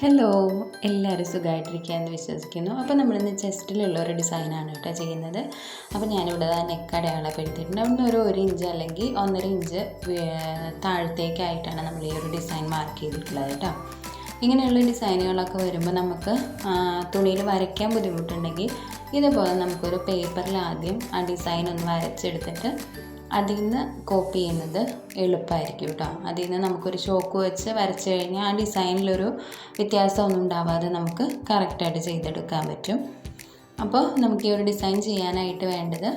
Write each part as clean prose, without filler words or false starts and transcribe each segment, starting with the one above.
Hello, എല്ലാവരും സുഖമായിട്ടിരിക്കുകയെന്ന് വിശ്വസിക്കുന്നു. അപ്പോൾ നമ്മളിന്ന് ചെസ്റ്റിലുള്ള ഒരു ഡിസൈനാണ് കേട്ടോ ചെയ്യുന്നത്. അപ്പോൾ ഞാനിവിടെ നെക്ക് അടയാളപ്പെടുത്തിയിട്ടുണ്ട്. അവിടെ നിന്ന് ഒരു ഇഞ്ച് അല്ലെങ്കിൽ 1.5 ഇഞ്ച് താഴത്തേക്കായിട്ടാണ് നമ്മൾ ഈ ഒരു ഡിസൈൻ മാർക്ക് ചെയ്തിട്ടുള്ളത് കേട്ടോ. ഇങ്ങനെയുള്ള ഡിസൈനുകളൊക്കെ വരുമ്പോൾ നമുക്ക് തുണിയിൽ വരയ്ക്കാൻ ബുദ്ധിമുട്ടുണ്ടെങ്കിൽ ഇതുപോലെ നമുക്കൊരു പേപ്പറിൽ ആദ്യം ആ ഡിസൈൻ ഒന്ന് വരച്ചെടുത്തിട്ട് അതിൽ നിന്ന് കോപ്പി ചെയ്യുന്നത് എളുപ്പമായിരിക്കും കേട്ടോ. അതിൽ നിന്ന് നമുക്കൊരു ചോക്ക് വെച്ച് വരച്ച് കഴിഞ്ഞാൽ ആ ഡിസൈനിലൊരു വ്യത്യാസമൊന്നും ഉണ്ടാവാതെ നമുക്ക് കറക്റ്റായിട്ട് ചെയ്തെടുക്കാൻ പറ്റും. അപ്പോൾ നമുക്ക് ഈ ഒരു ഡിസൈൻ ചെയ്യാനായിട്ട് വേണ്ടത്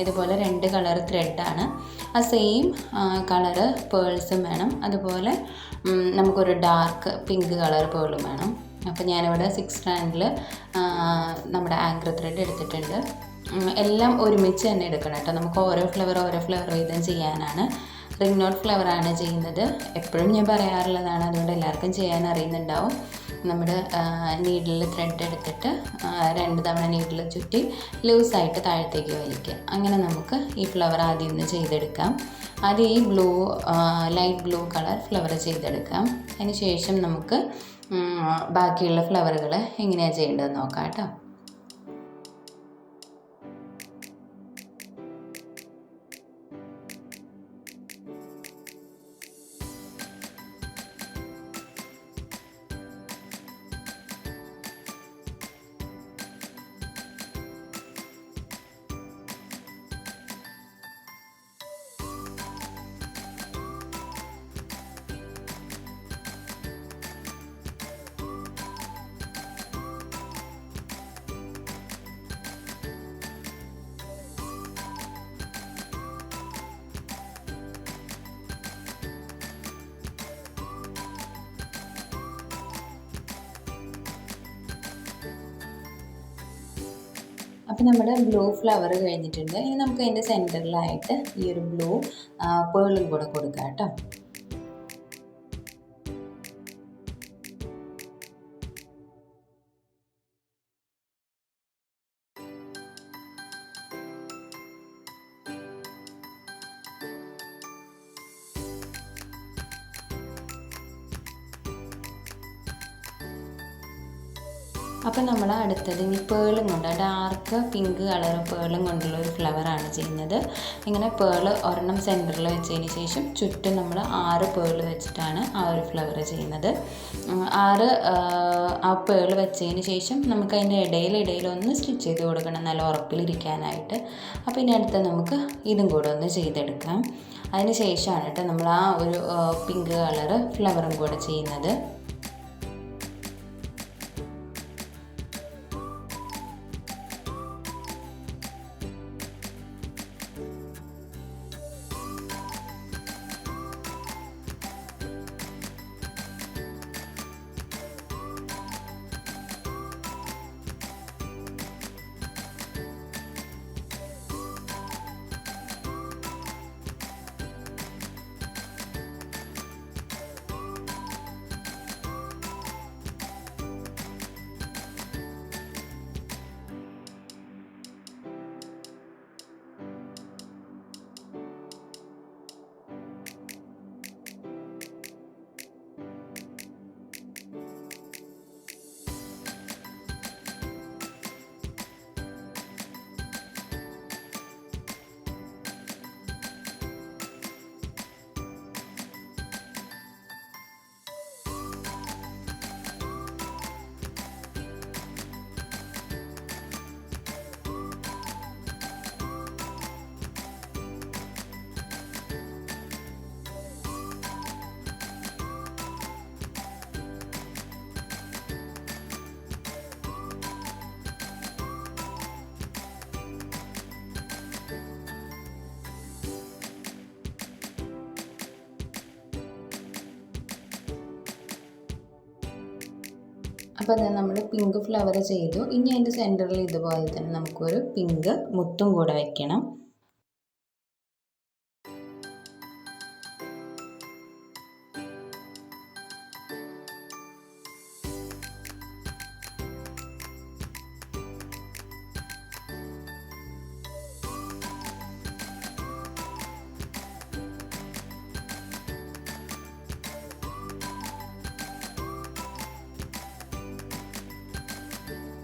ഇതുപോലെ 2 കളർ ത്രെഡാണ്. ആ സെയിം കളറ് പേൾസും വേണം. അതുപോലെ നമുക്കൊരു ഡാർക്ക് പിങ്ക് കളർ പേളും വേണം. അപ്പോൾ ഞാനിവിടെ 6 സ്ട്രാൻഡിൽ നമ്മുടെ ആങ്കർ ത്രെഡ് എടുത്തിട്ടുണ്ട്. എല്ലാം ഒരുമിച്ച് തന്നെ എടുക്കണം കേട്ടോ. നമുക്ക് ഓരോ ഫ്ലവർ വീതം ചെയ്യാനാണ്. റിംഗ് നോട്ട് ഫ്ലവറാണ് ചെയ്യുന്നത്. എപ്പോഴും ഞാൻ പറയാറുള്ളതാണ്, അതുകൊണ്ട് എല്ലാവർക്കും ചെയ്യാൻ അറിയുന്നുണ്ടാവും. നമ്മുടെ നീഡിൽ ത്രെഡ് എടുത്തിട്ട് 2 തവണ നീഡിൽ ചുറ്റി ലൂസായിട്ട് താഴത്തേക്ക് വലിക്കുക. അങ്ങനെ നമുക്ക് ഈ ഫ്ലവർ ആദ്യം ഒന്ന് ചെയ്തെടുക്കാം. ആദ്യം ഈ ലൈറ്റ് ബ്ലൂ കളർ ഫ്ലവർ ചെയ്തെടുക്കാം. അതിന് ശേഷം നമുക്ക് ബാക്കിയുള്ള ഫ്ലവറുകൾ എങ്ങനെയാണ് ചെയ്യേണ്ടതെന്ന് നോക്കാം കേട്ടോ. അപ്പോൾ നമ്മുടെ ബ്ലൂ ഫ്ലവർ കഴിഞ്ഞിട്ടുണ്ട്. ഇനി നമുക്ക് അതിൻ്റെ സെൻറ്ററിലായിട്ട് ഈ ഒരു ബ്ലൂ പേളും കൂടെ കൊടുക്കാം കേട്ടോ. അപ്പോൾ നമ്മൾ അടുത്തത് ഇനി പേളും കൊണ്ട് ഡാർക്ക് പിങ്ക് കളർ പേളും കൊണ്ടുള്ള ഒരു ഫ്ലവറാണ് ചെയ്യുന്നത്. ഇങ്ങനെ പേള് ഒരെണ്ണം സെൻറ്ററിൽ വെച്ചതിന് ശേഷം ചുറ്റും നമ്മൾ 6 പേള് വെച്ചിട്ടാണ് ആ ഒരു ഫ്ലവർ ചെയ്യുന്നത്. 6 ആ പേള് വെച്ചതിന് ശേഷം നമുക്ക് അതിൻ്റെ ഇടയിൽ ഒന്ന് സ്റ്റിച്ച് ചെയ്ത് കൊടുക്കണം, നല്ല ഉറപ്പിലിരിക്കാനായിട്ട്. അപ്പോൾ ഇനി അടുത്ത് നമുക്ക് ഇതും കൂടെ ഒന്ന് ചെയ്തെടുക്കാം. അതിന് ശേഷമാണ് കേട്ടോ നമ്മൾ ആ ഒരു പിങ്ക് കളർ ഫ്ലവറും കൂടെ ചെയ്യുന്നത്. അപ്പോൾ അത് നമ്മൾ പിങ്ക് ഫ്ലവർ ചെയ്തു. ഇനി അതിൻ്റെ സെൻറ്ററിൽ ഇതുപോലെ തന്നെ നമുക്കൊരു പിങ്ക് മുത്തും കൂടെ വയ്ക്കണം.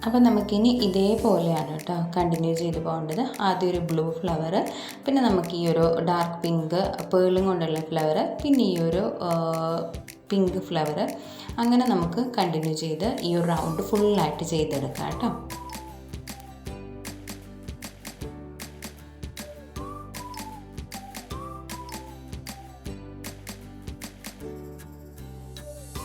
അപ്പോൾ നമുക്കിനി ഇതേപോലെയാണ് കേട്ടോ കണ്ടിന്യൂ ചെയ്ത് പോകേണ്ടത്. ആദ്യം ഒരു ബ്ലൂ ഫ്ലവർ, പിന്നെ നമുക്ക് ഈ ഒരു ഡാർക്ക് പിങ്ക് പേളും കൊണ്ടുള്ള ഫ്ലവർ, പിന്നെ ഈ ഒരു പിങ്ക് ഫ്ലവർ, അങ്ങനെ നമുക്ക് കണ്ടിന്യൂ ചെയ്ത് ഈ ഒരു റൗണ്ട് ഫുള്ളായിട്ട് ചെയ്തെടുക്കാം കേട്ടോ.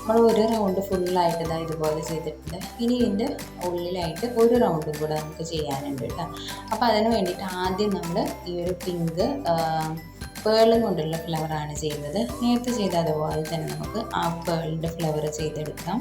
നമ്മൾ ഒരു റൗണ്ട് ഫുള്ളായിട്ട് ഇതുപോലെ ചെയ്തിട്ടുണ്ട്. ഇനി ഇതിൻ്റെ ഉള്ളിലായിട്ട് ഒരു റൗണ്ടും കൂടെ നമുക്ക് ചെയ്യാനുണ്ട് കേട്ടോ. അപ്പോൾ അതിന് വേണ്ടിയിട്ട് ആദ്യം നമ്മൾ ഈ ഒരു പിങ്ക് പേളും കൊണ്ടുള്ള ഫ്ലവറാണ് ചെയ്യുന്നത്. നേരത്തെ ചെയ്ത അതുപോലെ തന്നെ നമുക്ക് ആ പേളിൻ്റെ ഫ്ലവർ ചെയ്തെടുക്കാം.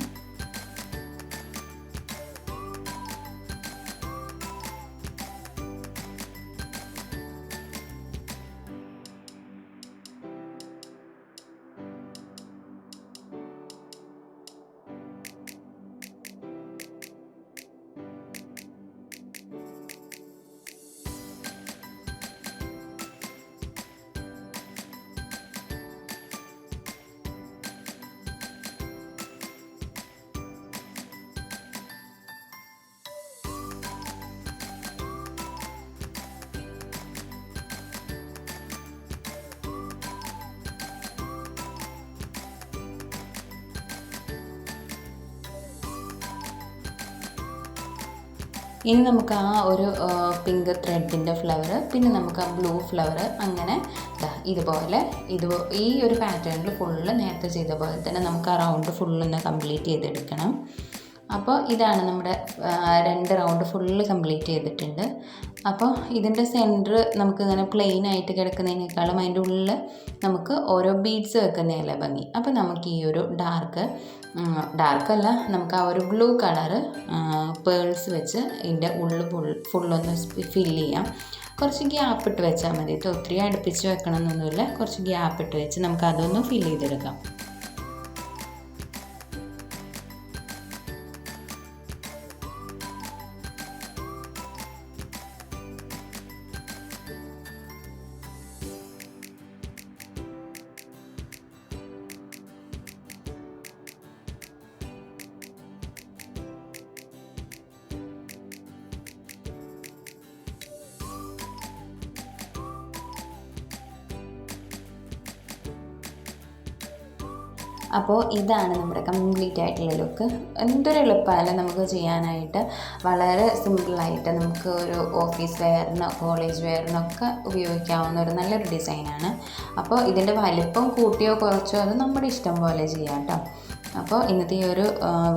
ഇനി നമുക്ക് ആ ഒരു പിങ്ക് ത്രെഡിൻ്റെ ഫ്ലവർ, പിന്നെ നമുക്ക് ആ ബ്ലൂ ഫ്ലവർ, അങ്ങനെ ഇതുപോലെ ഈ ഒരു പാറ്റേണിൽ ഫുള്ള് നേരത്തെ ചെയ്ത പോലെ തന്നെ നമുക്ക് ആ റൗണ്ട് ഫുള്ളൊന്ന് കംപ്ലീറ്റ് ചെയ്തെടുക്കണം. അപ്പോൾ ഇതാണ് നമ്മുടെ 2 റൗണ്ട് ഫുള്ള് കംപ്ലീറ്റ് ചെയ്തിട്ടുണ്ട്. അപ്പോൾ ഇതിൻ്റെ സെൻറ്റർ നമുക്ക് ഇങ്ങനെ പ്ലെയിൻ ആയിട്ട് കിടക്കുന്നതിനേക്കാളും അതിൻ്റെ ഉള്ളിൽ നമുക്ക് ഓരോ ബീഡ്സ് വെക്കുന്നതല്ലേ ഭംഗി. അപ്പോൾ നമുക്ക് ഈ ഒരു ഡാർക്കല്ല, നമുക്ക് ആ ഒരു ബ്ലൂ കളറ് പേൾസ് വെച്ച് ഇതിൻ്റെ ഉള്ളിൽ ഫുള്ളൊന്ന് ഫില്ല് ചെയ്യാം. കുറച്ച് ഗ്യാപ്പ് ഇട്ട് വെച്ചാൽ മതി കേട്ടോ, ഒത്തിരി അടുപ്പിച്ച് വെക്കണം എന്നൊന്നുമില്ല. കുറച്ച് ഗ്യാപ്പ് ഇട്ട് വെച്ച് നമുക്ക് അതൊന്ന് ഫില്ല് ചെയ്തെടുക്കാം. അപ്പോൾ ഇതാണ് നമ്മുടെ കംപ്ലീറ്റ് ആയിട്ടുള്ള ലുക്ക്. എന്തൊരു എളുപ്പമല്ല നമുക്ക് ചെയ്യാനായിട്ട്. വളരെ സിമ്പിളായിട്ട് നമുക്ക് ഒരു ഓഫീസ് വെയറിനോ കോളേജ് വെയറിനൊക്കെ ഉപയോഗിക്കാവുന്ന ഒരു നല്ലൊരു ഡിസൈനാണ്. അപ്പോൾ ഇതിൻ്റെ വലിപ്പം കൂട്ടിയോ കുറച്ചോ അത് നമ്മുടെ ഇഷ്ടം പോലെ ചെയ്യാം കേട്ടോ. അപ്പോൾ ഇന്നത്തെ ഈ ഒരു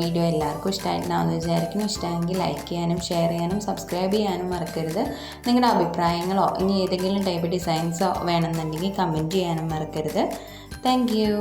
വീഡിയോ എല്ലാവർക്കും ഇഷ്ടമായിട്ടുണ്ടാവുമെന്ന് വിചാരിക്കുന്നു. ഇഷ്ടമെങ്കിൽ ലൈക്ക് ചെയ്യാനും ഷെയർ ചെയ്യാനും സബ്സ്ക്രൈബ് ചെയ്യാനും മറക്കരുത്. നിങ്ങളുടെ അഭിപ്രായങ്ങളോ ഇനി ഏതെങ്കിലും ടൈപ്പ് ഡിസൈൻസോ വേണമെന്നുണ്ടെങ്കിൽ കമൻറ്റ് ചെയ്യാനും മറക്കരുത്. Thank you.